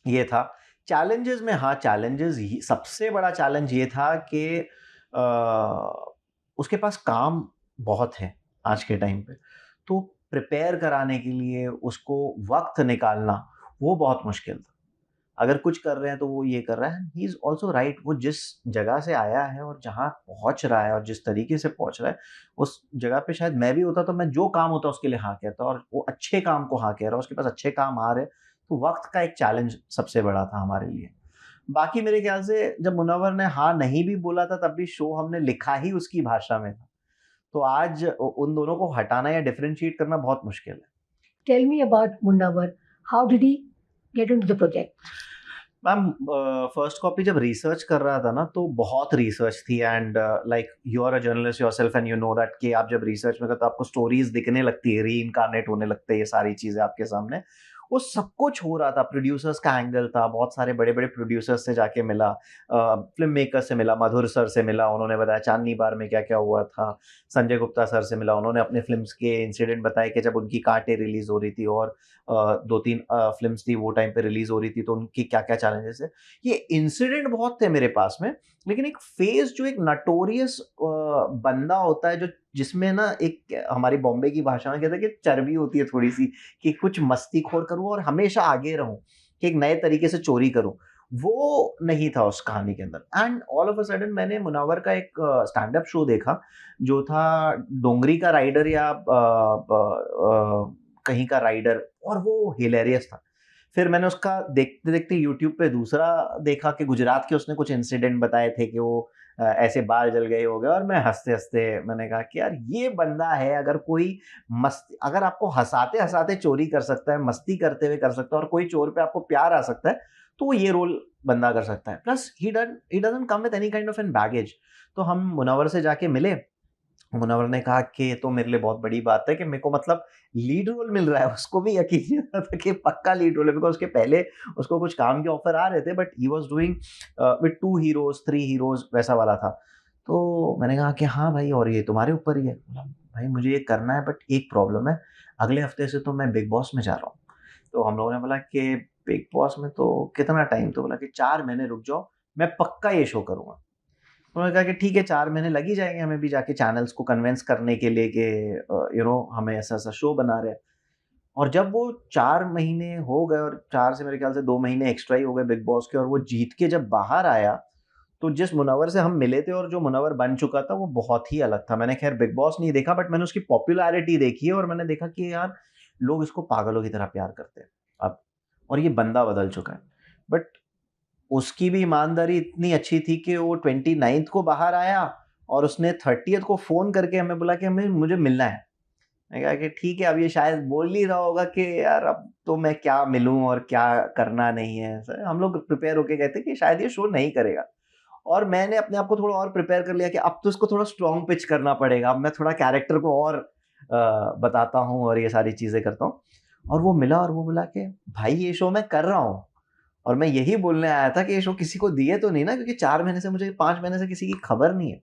ये था. चैलेंजेस में, हाँ, चैलेंजेस, सबसे बड़ा चैलेंज ये था कि उसके पास काम बहुत है आज के टाइम पे. तो प्रिपेयर कराने के लिए उसको वक्त निकालना, वो बहुत मुश्किल था. अगर कुछ कर रहे हैं तो वो ये कर रहा है. He is also right. वो जिस जगह से आया है और जहाँ पहुंच रहा है और जिस तरीके से पहुंच रहा है, उस जगह पे शायद मैं भी होता तो मैं जो काम होता उसके लिए हाँ कहता, और वो अच्छे काम को हाँ कह रहा, उसके पास अच्छे काम आ रहे. तो वक्त का एक चैलेंज सबसे बड़ा था हमारे लिए. बाकी मेरे ख्याल से जब मुनव्वर ने हाँ नहीं भी बोला था, तब भी शो हमने लिखा ही उसकी भाषा में था. तो आज उन दोनों को हटाना या डिफरेंशिएट करना बहुत मुश्किल है. Tell me about Munawar. How did he get into the project? Ma'am, first copy जब रिसर्च कर रहा था ना, तो बहुत रिसर्च थी. And like you are a journalist yourself and you know that कि आप जब रिसर्च में करते हो, आपको स्टोरीज दिखने लगती है, री इनकारनेट होने लगते हैं ये सारी चीजें आपके सामने. वो सब कुछ हो रहा था. प्रोड्यूसर्स का एंगल था, बहुत सारे बड़े बड़े प्रोड्यूसर्स से जाके मिला, फिल्म मेकर से मिला, मधुर सर से मिला, उन्होंने बताया चांदनी बार में क्या क्या हुआ था. संजय गुप्ता सर से मिला, उन्होंने अपने फिल्म्स के इंसिडेंट बताए कि जब उनकी कांटे रिलीज हो रही थी और 2-3 फिल्म्स थी वो टाइम पे रिलीज हो रही थी, तो उनकी क्या क्या चैलेंजेस है. ये इंसिडेंट बहुत थे मेरे पास में. लेकिन एक फेज, जो एक नटोरियस बंदा होता है, जो जिसमें ना एक हमारी बॉम्बे की भाषा में कहते हैं कि चर्बी होती है थोड़ी सी, कि कुछ मस्तीखोर करूं और हमेशा आगे रहूं, कि एक नए तरीके से चोरी करूं, वो नहीं था उस कहानी के अंदर. And all of a sudden मैंने मुनव्वर का एक स्टैंड अप शो देखा, जो था डोंगरी का राइडर या कहीं का राइडर, और वो हिलेरियस था. फिर मैंने उसका देखते देखते यूट्यूब पे दूसरा देखा कि गुजरात के उसने कुछ इंसिडेंट बताए थे कि वो ऐसे बाल जल गए हो गए, और मैं हंसते हंसते मैंने कहा कि यार ये बंदा है. अगर कोई मस्ती, अगर आपको हंसाते हंसाते चोरी कर सकता है, मस्ती करते हुए कर सकता है, और कोई चोर पे आपको प्यार आ सकता है, तो वो ये रोल बंदा कर सकता है. Plus he doesn't come with any kind of an baggage. तो हम मुनव्वर से जाके मिले. मुनव्वर ने कहा कि ये तो मेरे लिए बहुत बड़ी बात है कि मेरे को मतलब लीड रोल मिल रहा है. उसको भी यकीन नहीं आता था कि पक्का लीड रोल है, बिकॉज उसके पहले उसको कुछ काम के ऑफर आ रहे थे, but he was doing with 2 heroes 3 heroes वैसा वाला था. तो मैंने कहा कि हाँ भाई, और ये तुम्हारे ऊपर ही है. बोला, भाई मुझे ये करना है, बट एक प्रॉब्लम है, अगले हफ्ते से तो मैं बिग बॉस में जा रहा हूँ. तो हम लोगों ने बोला कि बिग बॉस में तो कितना टाइम. तो बोला कि 4 महीने रुक जाओ, मैं पक्का ये शो करूंगा. उन्होंने कहा कि ठीक है, 4 महीने लग ही जाएंगे हमें भी जाके चैनल्स को कन्विंस करने के लिए कि हमें ऐसा ऐसा शो बना रहे हैं. और जब वो 4 महीने हो गए, और 4 से मेरे ख्याल से 2 महीने एक्स्ट्रा ही हो गए बिग बॉस के, और वो जीत के जब बाहर आया, तो जिस मुनव्वर से हम मिले थे और जो मुनव्वर बन चुका था, वो बहुत ही अलग था. मैंने खैर बिग बॉस नहीं देखा, बट मैंने उसकी पॉपुलैरिटी देखी है, और मैंने देखा कि यार लोग इसको पागलों की तरह प्यार करते हैं अब, और ये बंदा बदल चुका है. बट उसकी भी ईमानदारी इतनी अच्छी थी कि वो 29th को बाहर आया, और उसने 30th को फ़ोन करके हमें बोला कि हमें मुझे मिलना है. मैंने कहा कि ठीक है, अब ये शायद बोल ही रहा होगा कि यार अब तो मैं क्या मिलूँ और क्या करना नहीं है. हम लोग प्रिपेयर होके गए थे कि शायद ये शो नहीं करेगा, और मैंने अपने आप को थोड़ा और प्रिपेयर कर लिया कि अब तो इसको थोड़ा स्ट्रॉन्ग पिच करना पड़ेगा. अब मैं थोड़ा कैरेक्टर को और बताता हूँ और ये सारी चीज़ें करता हूँ. और वो मिला और वो बोला कि भाई ये शो मैं कर रहा हूँ, और मैं यही बोलने आया था कि ये शो किसी को दिए तो नहीं ना, क्योंकि 4 महीने से मुझे 5 महीने से किसी की खबर नहीं है.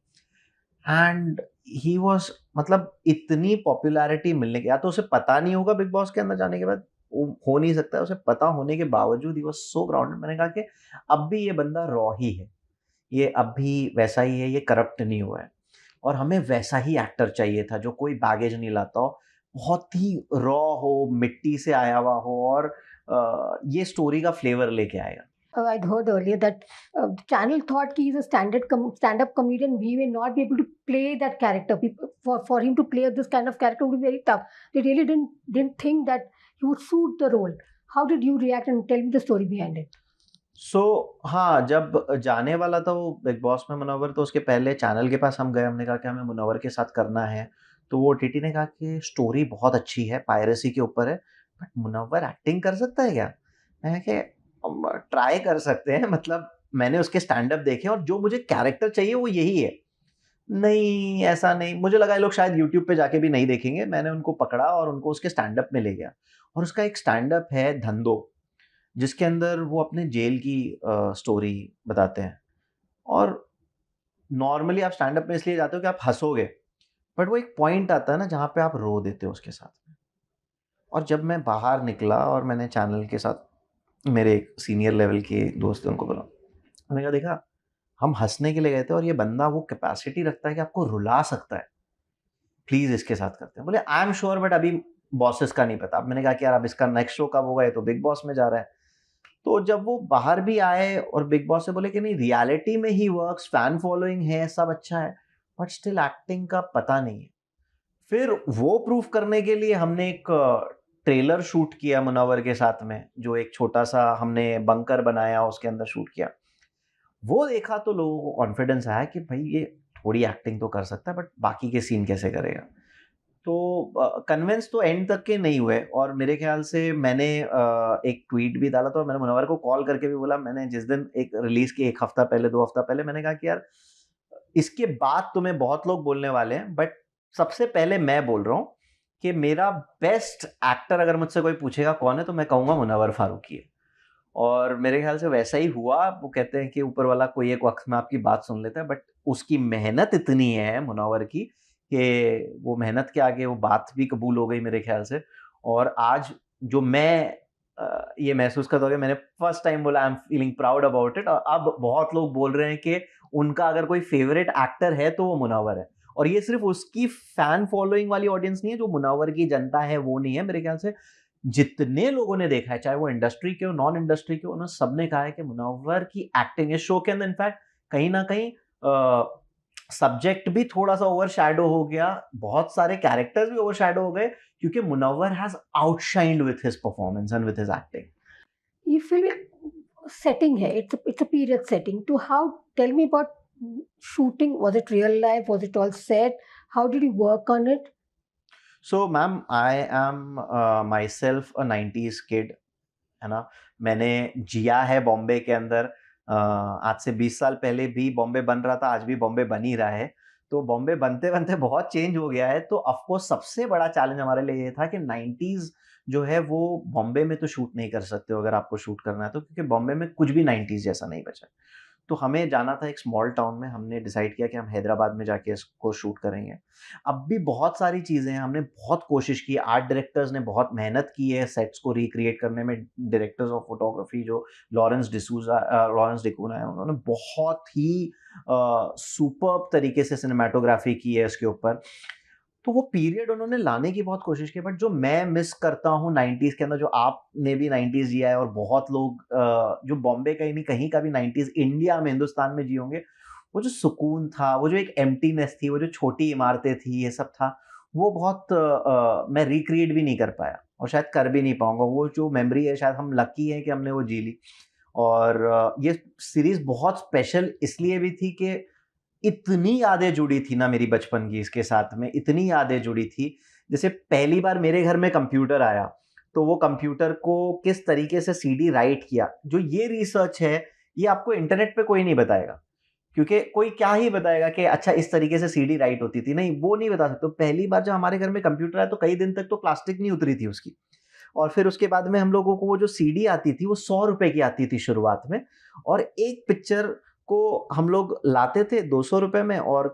एंड ही वाज मतलब इतनी पॉपुलैरिटी मिलने के, या तो उसे पता नहीं होगा बिग बॉस के अंदर जाने के बाद, वो हो नहीं सकता है, उसे पता होने के बावजूद ही वाज सो ग्राउंडेड। मैंने कहा कि अब भी ये बंदा रॉ ही है, ये अब भी वैसा ही है, ये करप्ट नहीं हुआ है। और हमें वैसा ही एक्टर चाहिए था जो कोई बैगेज नहीं लाता हो, बहुत ही रॉ हो, मिट्टी से आया हुआ हो, और ये स्टोरी का फ्लेवर लेके आएगा। I'd heard earlier that the channel thought he is a stand-up comedian. We may not be able to play that character. For him to play this kind of character would be very tough. They really didn't think that he would suit the role. How did you react, and tell me the story behind it? सो हाँ, जब जाने वाला था वो big boss में मुनव्वर, तो उसके पहले चैनल के पास हम गए, हमने कहा कि हमें मुनव्वर के साथ करना है। तो वो ओटीटी ने कहा कि स्टोरी बहुत अच्छी है, पायरेसी के ऊपर है, बट मुनव्वर एक्टिंग कर सकता है क्या? मैंने कहा कि ट्राई कर सकते हैं, मतलब मैंने उसके स्टैंड अप देखे और जो मुझे कैरेक्टर चाहिए वो यही है। नहीं, ऐसा नहीं, मुझे लगा ये लोग शायद यूट्यूब पे जाके भी नहीं देखेंगे। मैंने उनको पकड़ा और उनको उसके स्टैंड अप में ले गया, और उसका एक स्टैंड अप है धंधो, जिसके अंदर वो अपने जेल की स्टोरी बताते हैं। और नॉर्मली आप स्टैंड अप में इसलिए जाते हो कि आप हँसोगे, बट वो एक पॉइंट आता है ना जहाँ पे आप रो देते हो उसके साथ में। और जब मैं बाहर निकला और मैंने चैनल के साथ मेरे एक सीनियर लेवल के दोस्त हैं उनको बोला, मैंने कहा देखा, हम हँसने के लिए गए थे और ये बंदा वो कैपेसिटी रखता है कि आपको रुला सकता है। प्लीज़ इसके साथ करते हैं। बोले आई एम श्योर, बट अभी बॉसेस का नहीं पता। अब मैंने कहा कि यार अब इसका नेक्स्ट शो कब होगा, ये तो बिग बॉस में जा रहा है। तो जब वो बाहर भी आए और बिग बॉस से बोले कि नहीं रियलिटी में ही वर्क्स, फैन फॉलोइंग है, सब अच्छा है, बट स्टिल एक्टिंग का पता नहीं है। फिर वो प्रूफ करने के लिए हमने एक ट्रेलर शूट किया मुनव्वर के साथ में, जो एक छोटा-सा हमने बंकर बनाया, उसके अंदर शूट किया। वो देखा तो लोगों को कॉन्फिडेंस आया कि भाई ये थोड़ी एक्टिंग तो कर सकता है, बट बाकी के सीन कैसे करेगा? तो कन्विंस तो एंड तक के नहीं हुए, और मेरे ख्याल से मैंने एक ट्वीट भी डाला था और मैंने मुनव्वर को कॉल करके भी बोला, मैंने जिस दिन एक रिलीज़ के 1 हफ्ता पहले, 2 हफ्ता पहले मैंने कहा कि यार इसके बाद तुम्हें बहुत लोग बोलने वाले हैं, बट सबसे पहले मैं बोल रहा हूँ कि मेरा बेस्ट एक्टर अगर मुझसे कोई पूछेगा कौन है, तो मैं कहूँगा मुनव्वर फारूकी है। और मेरे ख्याल से वैसा ही हुआ। वो कहते हैं कि ऊपर वाला कोई एक वक़्त में आपकी बात सुन लेता है, बट उसकी मेहनत इतनी है मुनव्वर की कि वो मेहनत के आगे वो बात भी कबूल हो गई मेरे ख्याल से। और आज जो मैं ये महसूस करता हूँ कि मैंने फर्स्ट टाइम बोला I am feeling proud about it, और अब बहुत लोग बोल रहे हैं कि उनका अगर कोई फेवरेट एक्टर है तो वो मुनव्वर है। और ये सिर्फ़ उसकी फैन फॉलोइंग वाली ऑडियंस नहीं है, जो मुनव्वर की जनता है वो नहीं है। मेरे ख्याल से जितने लोगों ने देखा है, चाहे वो इंडस्ट्री के हो, नॉन इंडस्ट्री के हो, उन्होंने सबने कहा है कि मुनव्वर की एक्टिंग इस शो के अंदर इनफैक्ट कहीं न कहीं सब्जेक्ट भी थोड़ा-सा ओवरशैडो हो गया, बहुत सारे कैरेक्टर्स भी ओवरशैडो हो गए, क्योंकि Munawar has outshined with his performance and with his acting. ये फिल्म setting है, it's a period setting. To how Tell me about shooting. Was it real life? Was it all set? How did you work on it? So ma'am, I am myself a 90s kid, है ना? मैंने जिया है बॉम्बे के अंदर। आज से 20 साल पहले भी बॉम्बे बन रहा था, आज भी बॉम्बे बन ही रहा है। तो बॉम्बे बनते-बनते बहुत चेंज हो गया है। तो ऑफ कोर्स सबसे बड़ा चैलेंज हमारे लिए ये था कि 90s जो है वो बॉम्बे में तो शूट नहीं कर सकते हो अगर आपको शूट करना है तो, क्योंकि बॉम्बे में कुछ भी 90s जैसा नहीं बचा है। तो हमें जाना था एक स्मॉल टाउन में, हमने डिसाइड किया कि हम हैदराबाद में जाके इसको शूट करेंगे। अब भी बहुत सारी चीज़ें हैं, हमने बहुत कोशिश की, आर्ट डायरेक्टर्स ने बहुत मेहनत की है सेट्स को रिक्रिएट करने में। डायरेक्टर्स ऑफ फोटोग्राफी जो लॉरेंस डिकूना है, उन्होंने बहुत ही सुपर्ब तरीके से सिनेमैटोग्राफी की है इसके ऊपर। तो वो पीरियड उन्होंने लाने की बहुत कोशिश की, बट जो मैं मिस करता हूँ 90s के अंदर, जो आपने भी 90s जिया है और बहुत लोग जो बॉम्बे का ही नहीं कहीं का भी 90s इंडिया में, हिंदुस्तान में जिए होंगे, वो जो सुकून था, वो जो एक एम्प्टीनेस थी, वो जो छोटी इमारतें थी, ये सब था, वो बहुत मैं रिक्रिएट भी नहीं कर पाया और शायद कर भी नहीं पाऊँगा। वो जो मेमोरी है, शायद हम लकी हैं कि हमने वो जी ली। और ये सीरीज़ बहुत स्पेशल इसलिए भी थी कि इतनी यादें जुड़ी थी ना मेरी बचपन की इसके साथ में, इतनी यादें जुड़ी थी। जैसे पहली बार मेरे घर में कंप्यूटर आया, तो वो कंप्यूटर को किस तरीके से सीडी राइट किया, जो ये रिसर्च है, ये आपको इंटरनेट पे कोई नहीं बताएगा। क्योंकि कोई क्या ही बताएगा कि अच्छा इस तरीके से सीडी राइट होती थी, नहीं, वो नहीं बता सकते। तो पहली बार जब हमारे घर में कंप्यूटर आया, तो कई दिन तक तो प्लास्टिक नहीं उतरी थी उसकी। और फिर उसके बाद में हम लोगों को वो जो सीडी आती थी, वो ₹100 की आती थी शुरुआत में, और एक पिक्चर को हम लोग लाते थे ₹200 में, और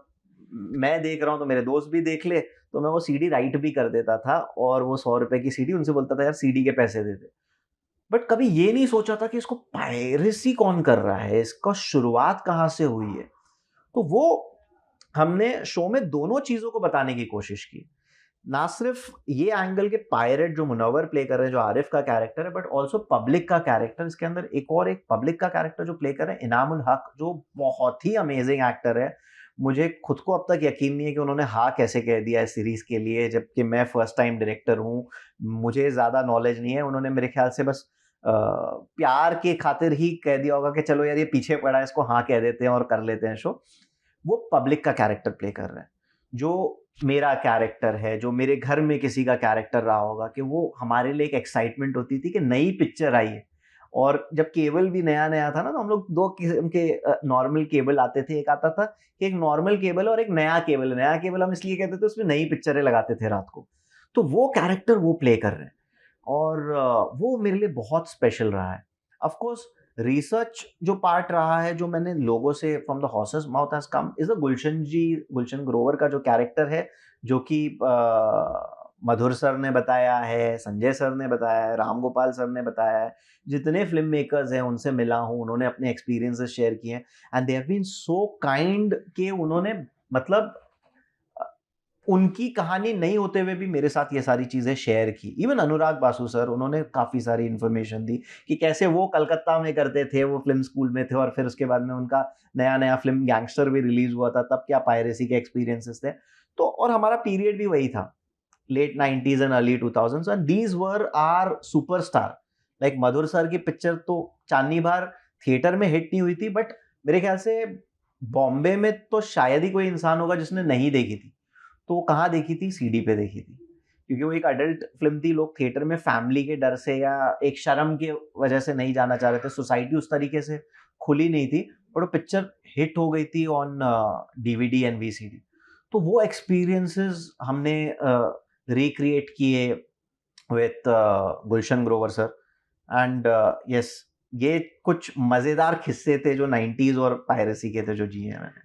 मैं देख रहा हूँ तो मेरे दोस्त भी देख ले, तो मैं वो सीडी राइट भी कर देता था और वो 100 रुपए की सीडी उनसे बोलता था यार सीडी के पैसे दे दे। बट कभी ये नहीं सोचा था कि इसको पायरेसी कौन कर रहा है, इसका शुरुआत कहाँ से हुई है। तो वो हमने शो में दोनों चीज़ों को बताने की कोशिश की। ना सिर्फ ये एंगल के पायरेट जो मुनव्वर प्ले कर रहे हैं, जो आरिफ का कैरेक्टर है, बट ऑल्सो पब्लिक का कैरेक्टर। इसके अंदर एक पब्लिक का कैरेक्टर जो प्ले कर रहे हैं इनामुल हक, जो बहुत ही अमेजिंग एक्टर है। मुझे खुद को अब तक यकीन नहीं है कि उन्होंने हाँ कैसे कह दिया इस सीरीज के लिए, जबकि मैं फर्स्ट टाइम डायरेक्टर हूँ, मुझे ज़्यादा नॉलेज नहीं है। उन्होंने मेरे ख्याल से बस प्यार के खातिर ही कह दिया होगा कि चलो यार ये पीछे पड़ा है, इसको हाँ कह देते हैं और कर लेते हैं शो। वो पब्लिक का कैरेक्टर प्ले कर रहे हैं, जो मेरा कैरेक्टर है, जो मेरे घर में किसी का कैरेक्टर रहा होगा, कि वो हमारे लिए एक एक्साइटमेंट होती थी कि नई पिक्चर आई है। और जब केबल भी नया-नया था ना, तो हम लोग 2 किस्म के नॉर्मल केबल आते थे। एक आता था कि एक नॉर्मल केबल और एक नया केबल। नया केबल हम इसलिए कहते थे उसमें नई पिक्चरें लगाते थे रात को। तो वो कैरेक्टर वो प्ले कर रहे हैं और वो मेरे लिए बहुत स्पेशल रहा है। ऑफ कोर्स रिसर्च जो पार्ट रहा है, जो मैंने लोगों से from the horse's mouth has come, is Gulshan Grover का जो कैरेक्टर है, जो कि मधुर सर ने बताया है, संजय सर ने बताया है, राम गोपाल सर ने बताया है। जितने फ़िल्म मेकर्स हैं उनसे मिला हूँ, उन्होंने अपने एक्सपीरियंसेस शेयर किए हैं and they have been so kind कि उन्होंने मतलब अ, उनकी कहानी नहीं होते हुए भी मेरे साथ ये सारी चीज़ें शेयर की। इवन अनुराग बासु सर, उन्होंने काफ़ी सारी इन्फॉर्मेशन दी कि कैसे वो कलकत्ता में करते थे, वो फ़िल्म स्कूल में थे और फिर उसके बाद में उनका नया-नया फ़िल्म गैंगस्टर भी रिलीज़ हुआ था, तब क्या पायरेसी के एक्सपीरियंसेस थे। तो और हमारा पीरियड भी वही था, late 90s and early 2000s, and these were our superstar. Like Madhur sir की पिक्चर तो चांदनी बार थिएटर में हिट नहीं हुई थी, बट मेरे ख्याल से बॉम्बे में तो शायद ही कोई इंसान होगा जिसने नहीं देखी थी। तो वो कहाँ देखी थी? सीडी पे देखी थी। क्योंकि वो एक अडल्ट फ़िल्म थी, लोग थिएटर में फैमिली के डर से या एक शर्म के वजह से नहीं जाना चाह रहे थे, सोसाइटी उस तरीके से खुली नहीं थी, बट वो पिक्चर हिट हो गई थी ऑन डीवीडी एंड वीसीडी। तो वो एक्सपीरियंसेस हमने रिक्रिएट किए with Gulshan Grover sir and yes, ये कुछ मज़ेदार किस्से थे जो 90s और पायरेसी के थे जो जिए हैं मैंने।